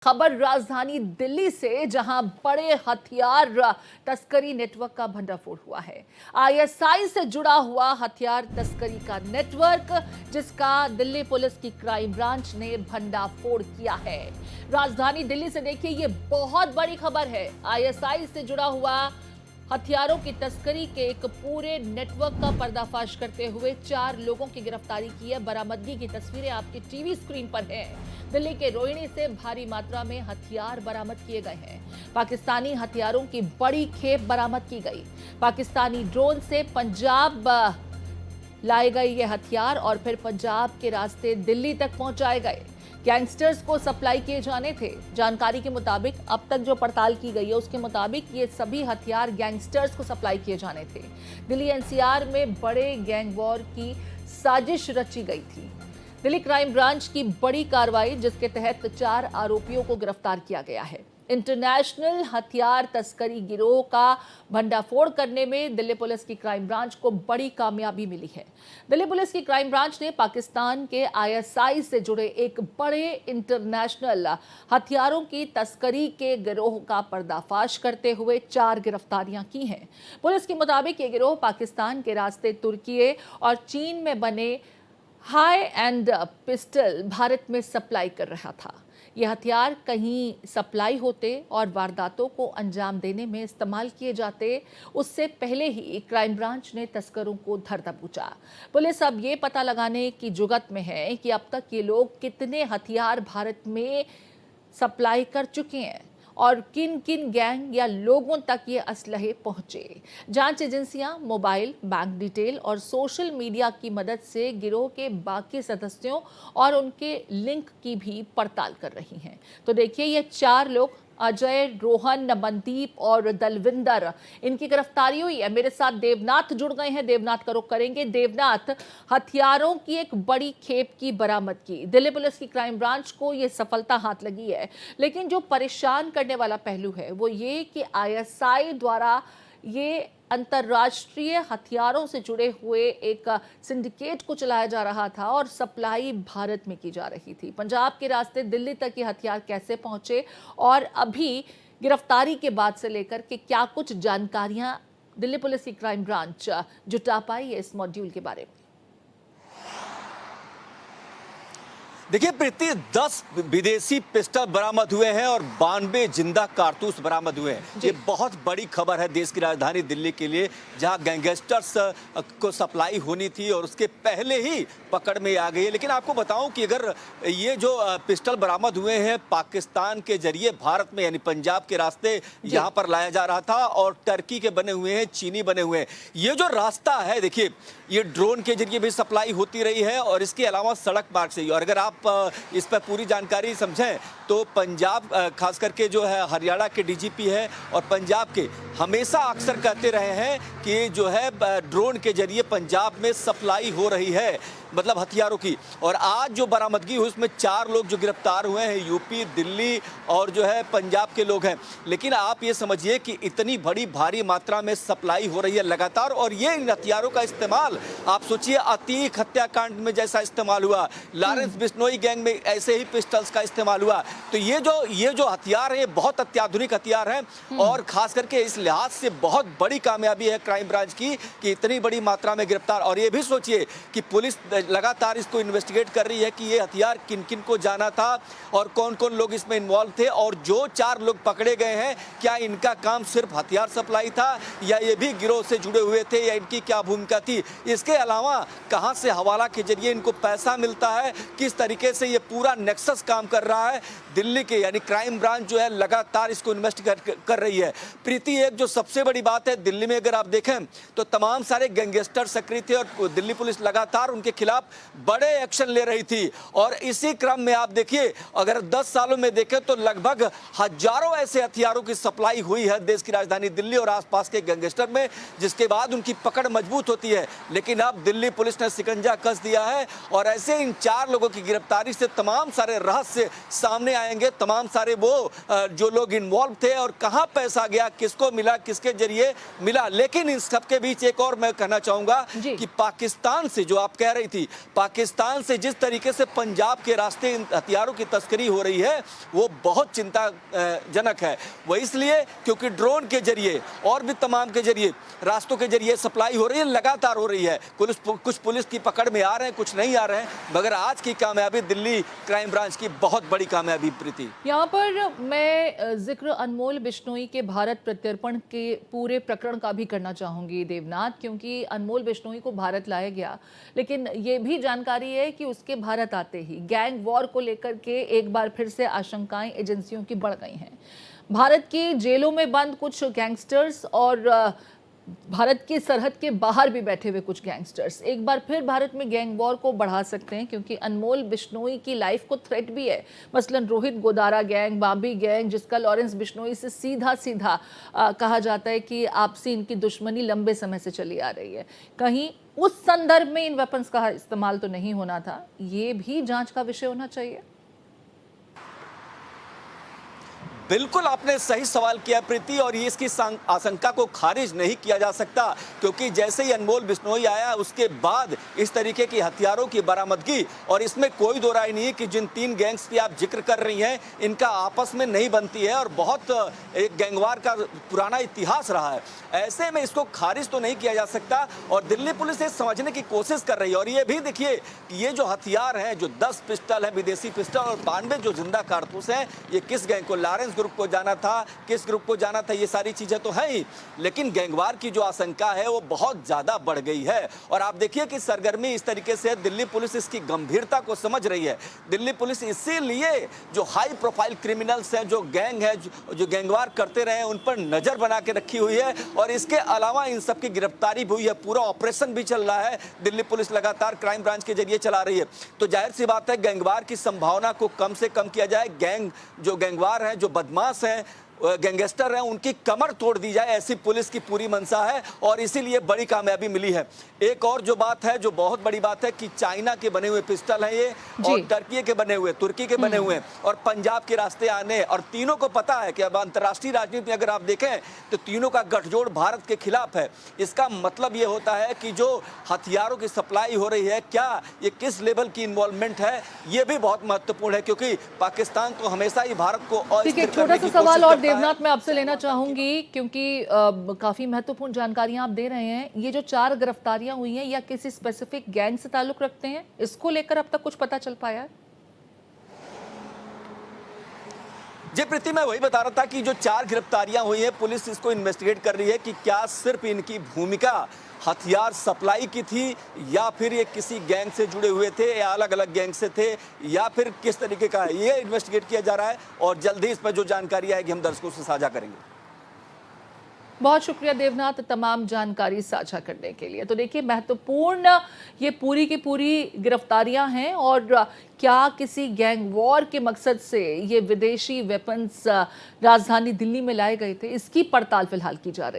खबर राजधानी दिल्ली से, जहां बड़े हथियार तस्करी नेटवर्क का भंडाफोड़ हुआ है। आईएसआई से जुड़ा हुआ हथियार तस्करी का नेटवर्क, जिसका दिल्ली पुलिस की क्राइम ब्रांच ने भंडाफोड़ किया है। राजधानी दिल्ली से देखिए, ये बहुत बड़ी खबर है। आईएसआई से जुड़ा हुआ हथियारों की तस्करी के एक पूरे नेटवर्क का पर्दाफाश करते हुए 4 लोगों की गिरफ्तारी की है। बरामदगी की तस्वीरें आपकी टीवी स्क्रीन पर हैं। दिल्ली के रोहिणी से भारी मात्रा में हथियार बरामद किए गए हैं। पाकिस्तानी हथियारों की बड़ी खेप बरामद की गई। पाकिस्तानी ड्रोन से पंजाब लाए गए ये हथियार और फिर पंजाब के रास्ते दिल्ली तक पहुंचाए गए। गैंगस्टर्स को सप्लाई किए जाने थे। जानकारी के मुताबिक, अब तक जो पड़ताल की गई है उसके मुताबिक, ये सभी हथियार गैंगस्टर्स को सप्लाई किए जाने थे। दिल्ली एनसीआर में बड़े गैंग वॉर की साजिश रची गई थी। दिल्ली क्राइम ब्रांच की बड़ी कार्रवाई, जिसके तहत 4 आरोपियों को गिरफ्तार किया गया है। इंटरनेशनल हथियार तस्करी गिरोह का भंडाफोड़ करने में दिल्ली पुलिस की क्राइम ब्रांच को बड़ी कामयाबी मिली है। दिल्ली पुलिस की क्राइम ब्रांच ने पाकिस्तान के आईएसआई से जुड़े एक बड़े इंटरनेशनल हथियारों की तस्करी के गिरोह का पर्दाफाश करते हुए 4 गिरफ्तारियां की हैं। पुलिस के मुताबिक ये गिरोह पाकिस्तान के रास्ते तुर्की और चीन में बने हाई एंड पिस्टल भारत में सप्लाई कर रहा था। यह हथियार कहीं सप्लाई होते और वारदातों को अंजाम देने में इस्तेमाल किए जाते, उससे पहले ही क्राइम ब्रांच ने तस्करों को धर दबोचा। पुलिस अब ये पता लगाने की जुगत में है कि अब तक ये लोग कितने हथियार भारत में सप्लाई कर चुके हैं और किन किन गैंग या लोगों तक ये असलहे पहुंचे। जांच एजेंसियां मोबाइल, बैंक डिटेल और सोशल मीडिया की मदद से गिरोह के बाकी सदस्यों और उनके लिंक की भी पड़ताल कर रही हैं। तो देखिए, ये 4 लोग, अजय, रोहन, मनदीप और दलविंदर, इनकी गिरफ्तारी हुई है। मेरे साथ देवनाथ जुड़ गए हैं। देवनाथ का रुख करेंगे। देवनाथ, हथियारों की एक बड़ी खेप की बरामद की दिल्ली पुलिस की क्राइम ब्रांच को ये सफलता हाथ लगी है, लेकिन जो परेशान करने वाला पहलू है वो ये कि आईएसआई द्वारा ये अंतर्राष्ट्रीय हथियारों से जुड़े हुए एक सिंडिकेट को चलाया जा रहा था और सप्लाई भारत में की जा रही थी। पंजाब के रास्ते दिल्ली तक ये हथियार कैसे पहुंचे और अभी गिरफ्तारी के बाद से लेकर के क्या कुछ जानकारियां दिल्ली पुलिस की क्राइम ब्रांच जुटा पाई है इस मॉड्यूल के बारे में। देखिए प्रीति, 10 विदेशी पिस्टल बरामद हुए हैं और 92 जिंदा कारतूस बरामद हुए हैं। ये बहुत बड़ी खबर है देश की राजधानी दिल्ली के लिए, जहां गैंगस्टर्स को सप्लाई होनी थी और उसके पहले ही पकड़ में आ गई है। लेकिन आपको बताऊं कि अगर ये जो पिस्टल बरामद हुए हैं पाकिस्तान के जरिए भारत में, यानी पंजाब के रास्ते यहाँ पर लाया जा रहा था और टर्की के बने हुए हैं, चीनी बने हुए हैं। ये जो रास्ता है, देखिए, ये ड्रोन के जरिए भी सप्लाई होती रही है और इसके अलावा सड़क मार्ग से। और अगर आप इस पर पूरी जानकारी समझें तो पंजाब, खास करके जो है हरियाणा के डीजीपी है और पंजाब के, हमेशा अक्सर कहते रहे हैं कि जो है ड्रोन के जरिए पंजाब में सप्लाई हो रही है, मतलब हथियारों की। और आज जो बरामदगी हुई उसमें 4 लोग जो गिरफ्तार हुए हैं, यूपी, दिल्ली और जो है पंजाब के लोग हैं। लेकिन आप ये समझिए कि इतनी बड़ी भारी मात्रा में सप्लाई हो रही है लगातार, और ये इन हथियारों का इस्तेमाल, आप सोचिए, अतीक हत्याकांड में जैसा इस्तेमाल हुआ, लॉरेंस बिश्नोई गैंग में ऐसे ही पिस्टल्स का इस्तेमाल हुआ। तो ये जो हथियार है, बहुत अत्याधुनिक हथियार हैं और खास करके इस लिहाज से बहुत बड़ी कामयाबी है क्राइम ब्रांच की कि इतनी बड़ी मात्रा में गिरफ्तार। और ये भी सोचिए कि पुलिस लगातार इसको इन्वेस्टिगेट कर रही है कि ये हथियार किन किन को जाना था और कौन कौन लोग इसमें इन्वॉल्व थे, और जो 4 लोग पकड़े गए हैं, क्या इनका काम सिर्फ हथियार सप्लाई था या ये भी गिरोह से जुड़े हुए थे, या इनकी क्या भूमिका थी। इसके अलावा कहां से हवाला के जरिए इनको पैसा मिलता है, किस तरीके से ये पूरा नेक्सस काम कर रहा है। दिल्ली के यानी क्राइम ब्रांच जो है लगातार इसको इन्वेस्टिगेट कर रही है। प्रीति, एक जो सबसे बड़ी बात है, दिल्ली में अगर आप देखें तो तमाम सारे गैंगस्टर सक्रिय थे और दिल्ली पुलिस लगातार उनके खिलाफ बड़े एक्शन ले रही थी। और इसी क्रम में आप देखिए, अगर 10 सालों में देखें तो लगभग हजारों ऐसे हथियारों की सप्लाई हुई है देश की राजधानी दिल्ली और आसपास के गैंगस्टर में, जिसके बाद उनकी पकड़ मजबूत होती है। लेकिन अब दिल्ली पुलिस ने शिकंजा कस दिया है और ऐसे इन 4 लोगों की गिरफ्तारी से तमाम सारे रहस्य सामने आएंगे, तमाम सारे वो जो लोग इन्वॉल्व थे और कहां पैसा गया, किसको मिला, किसके जरिए मिला। लेकिन इन सबके बीच एक और मैं कहना चाहूंगा कि पाकिस्तान से, जो आप कह रही थी, विदेशी। पाकिस्तान से जिस तरीके से पंजाब के रास्ते इन हथियारों की तस्करी हो रही है वो बहुत चिंताजनक है। वो इसलिए क्योंकि ड्रोन के जरिए और भी तमाम के जरिए रास्तों के जरिए सप्लाई हो रही है, लगातार हो रही है। कुछ पुलिस की पकड़ में आ रहे हैं, कुछ नहीं आ रहे हैं, मगर आज की कामयाबी दिल्ली क्राइम ब्रांच की बहुत बड़ी कामयाबी प्रीति। यहाँ पर मैं जिक्र अनमोल बिश्नोई के भारत प्रत्यर्पण के पूरे प्रकरण का भी करना चाहूंगी देवनाथ, क्योंकि अनमोल बिश्नोई को भारत लाया गया, लेकिन ये भी जानकारी है कि उसके भारत आते ही गैंग वॉर को लेकर के एक बार फिर से आशंकाएं एजेंसियों की बढ़ गई हैं। भारत की जेलों में बंद कुछ गैंगस्टर्स और भारत की सरहद के बाहर भी बैठे हुए कुछ गैंगस्टर्स एक बार फिर भारत में गैंग वॉर को बढ़ा सकते हैं, क्योंकि अनमोल बिश्नोई की लाइफ को थ्रेट भी है। मसलन रोहित गोदारा गैंग, बाबी गैंग, जिसका लॉरेंस बिश्नोई से सीधा सीधा कहा जाता है कि आपसी इनकी दुश्मनी लंबे समय से चली आ रही है। कहीं उस संदर्भ में इन वेपन्स का इस्तेमाल तो नहीं होना था, ये भी जांच का विषय होना चाहिए। बिल्कुल आपने सही सवाल किया प्रीति, और ये इसकी आशंका को खारिज नहीं किया जा सकता, क्योंकि जैसे ही अनमोल बिश्नोई आया उसके बाद इस तरीके की हथियारों की बरामदगी, और इसमें कोई दो राय नहीं है कि जिन 3 गैंग्स की आप जिक्र कर रही हैं इनका आपस में नहीं बनती है और बहुत एक गैंगवार का पुराना इतिहास रहा है। ऐसे में इसको खारिज तो नहीं किया जा सकता, और दिल्ली पुलिस ये समझने की कोशिश कर रही है। और ये भी देखिए कि ये जो हथियार हैं, जो 10 पिस्टल है, विदेशी पिस्टल, और 92 जो जिंदा कारतूस हैं, ये किस गैंग को, लॉरेंस ग्रुप को जाना था, किस ग्रुप को जाना था, ये सारी चीजें तो है ही, लेकिन गैंगवार की जो आशंका है वो बहुत ज्यादा बढ़ गई है। और आप देखिए कि सरगर्मी इस तरीके से दिल्ली पुलिस इसकी गंभीरता को समझ रही है। दिल्ली पुलिस इसीलिए जो हाई प्रोफाइल क्रिमिनल्स हैं, जो गैंग है, जो गैंगवार करते रहे, उन पर नजर बना के रखी हुई है, और इसके अलावा इन सबकी गिरफ्तारी भी हुई है। पूरा ऑपरेशन भी चल रहा है, दिल्ली पुलिस लगातार क्राइम ब्रांच के जरिए चला रही है। तो जाहिर सी बात है गैंगवार की संभावना को कम से कम किया जाए, जो गैंगवार हैं, जो बदमाश हैं, गैंगस्टर हैं, उनकी कमर तोड़ दी जाए, ऐसी पुलिस की पूरी मंशा है, और इसीलिए बड़ी कामयाबी मिली है। एक और जो बात है, जो बहुत बड़ी बात है, कि चाइना के बने हुए पिस्टल हैं ये, और टर्की के बने हुए, तुर्की के बने हुए, और पंजाब के रास्ते आने, और तीनों को पता है कि अब अंतर्राष्ट्रीय राजनीति में अगर आप देखें तो तीनों का गठजोड़ भारत के खिलाफ है। इसका मतलब ये होता है कि जो हथियारों की सप्लाई हो रही है, क्या ये किस लेवल की इन्वॉल्वमेंट है, ये भी बहुत महत्वपूर्ण है, क्योंकि पाकिस्तान तो हमेशा ही भारत को एक छोटा सा सवाल और देवनाथ मैं आपसे लेना चाहूंगी, क्योंकि काफी महत्वपूर्ण जानकारियां आप दे रहे हैं। ये जो 4 गिरफ्तारियां हुई हैं, या किसी स्पेसिफिक गैंग से ताल्लुक रखते हैं, इसको लेकर अब तक कुछ पता चल पाया है? जी प्रीति, मैं वही बता रहा था कि जो 4 गिरफ्तारियां हुई हैं, पुलिस इसको इन्वेस्टिगेट कर रही है कि क्या सिर्फ इनकी भूमिका हथियार सप्लाई की थी, या फिर ये किसी गैंग से जुड़े हुए थे, या अलग अलग गैंग से थे, या फिर किस तरीके का है, ये इन्वेस्टिगेट किया जा रहा है, और जल्दी इस पर जो जानकारी आएगी हम दर्शकों से साझा करेंगे। बहुत शुक्रिया देवनाथ तमाम जानकारी साझा करने के लिए। तो देखिए, महत्वपूर्ण ये पूरी की पूरी गिरफ्तारियां हैं, और क्या किसी गैंग वॉर के मकसद से ये विदेशी वेपन्स राजधानी दिल्ली में लाए गए थे, इसकी पड़ताल फिलहाल की जा रही है।